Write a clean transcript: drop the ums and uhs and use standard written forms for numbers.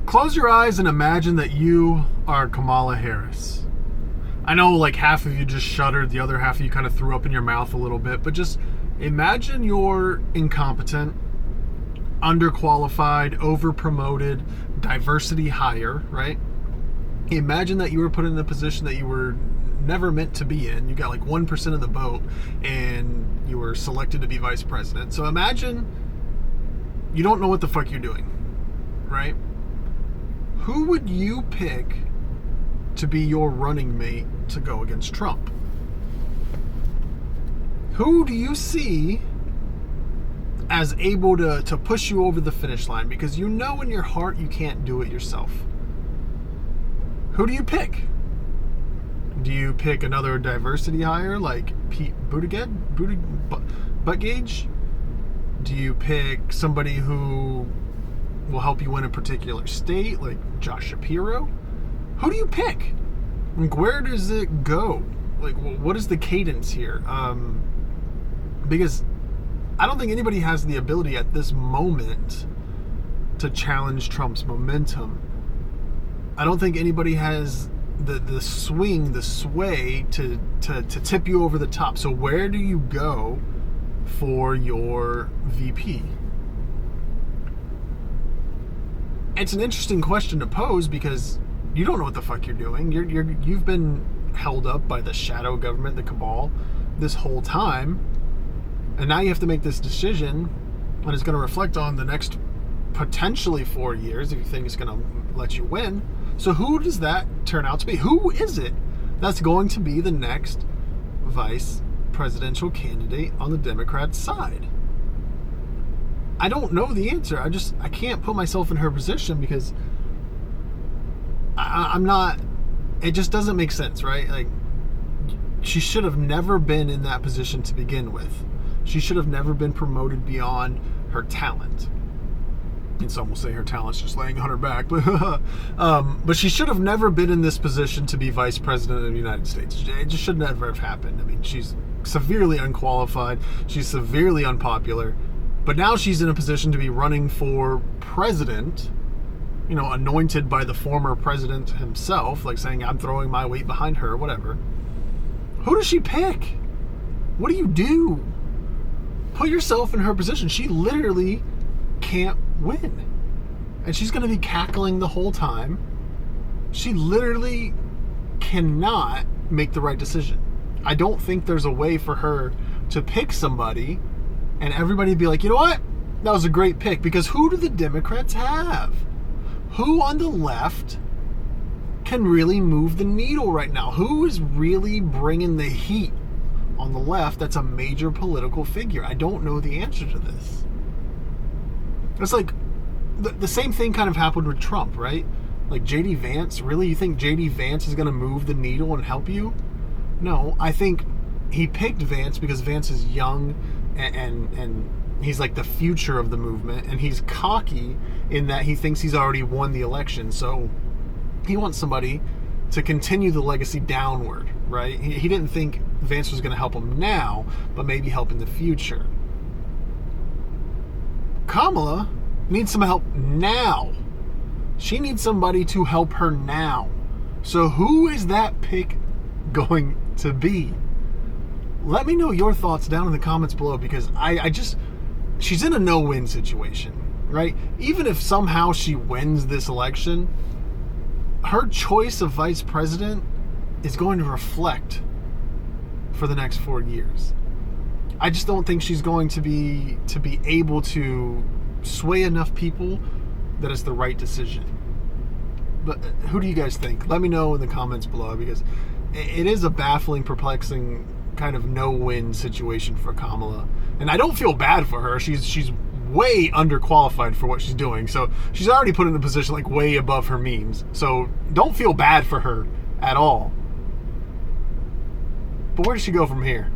Close your eyes and imagine that you are Kamala Harris. I know like half of you just shuddered, the other half of you kind of threw up in your mouth a little bit, but just imagine you're incompetent, underqualified, overpromoted, diversity hire, right? Imagine that you were put in a position that you were never meant to be in. You got like 1% of the vote and you were selected to be vice president. So imagine you don't know what the fuck you're doing, right? Who would you pick to be your running mate to go against Trump? Who do you see as able to push you over the finish line? Because you know in your heart you can't do it yourself. Who do you pick? Do you pick another diversity hire like Pete Buttigieg? Do you pick somebody who will help you win a particular state like Josh Shapiro? Who do you pick? Like, where does it go? Like, what is the cadence here? Because I don't think anybody has the ability at this moment to challenge Trump's momentum. I don't think anybody has the sway to tip you over the top. So where do you go for your VP? It's an interesting question to pose because you don't know what the fuck you're doing. You've been held up by the shadow government, the cabal, this whole time, and now you have to make this decision, and it's going to reflect on the next potentially 4 years if you think it's going to let you win. So who does that turn out to be? Who is it that's going to be the next vice presidential candidate on the Democrat side? I don't know the answer. I can't put myself in her position because I'm not, it just doesn't make sense, right? Like, she should have never been in that position to begin with. She should have never been promoted beyond her talent. And some will say her talent's just laying on her back. But she should have never been in this position to be vice president of the United States. It just should never have happened. I mean, she's severely unqualified. She's severely unpopular. But now she's in a position to be running for president, you know, anointed by the former president himself, like saying, I'm throwing my weight behind her, whatever. Who does she pick? What do you do? Put yourself in her position. She literally can't win. And she's going to be cackling the whole time. She literally cannot make the right decision. I don't think there's a way for her to pick somebody and everybody be like, you know what? That was a great pick. Because who do the Democrats have? Who on the left can really move the needle right now? Who is really bringing the heat on the left that's a major political figure? I don't know the answer to this. It's like the same thing kind of happened with Trump, right? Like J.D. Vance. Really? You think J.D. Vance is going to move the needle and help you? No, I think he picked Vance because Vance is young and he's like the future of the movement, and he's cocky in that he thinks he's already won the election. So he wants somebody to continue the legacy downward, right? He didn't think Vance was going to help him now, but maybe help in the future. Kamala needs some help now. She needs somebody to help her now. So who is that pick going to be? Let me know your thoughts down in the comments below, because she's in a no-win situation, right? Even if somehow she wins this election, her choice of vice president is going to reflect for the next 4 years. I just don't think she's going to be able to sway enough people that it's the right decision. But who do you guys think? Let me know in the comments below, because it is a baffling, perplexing kind of no-win situation for Kamala. And I don't feel bad for her. She's way underqualified for what she's doing. So she's already put in a position like way above her means. So don't feel bad for her at all. But where does she go from here?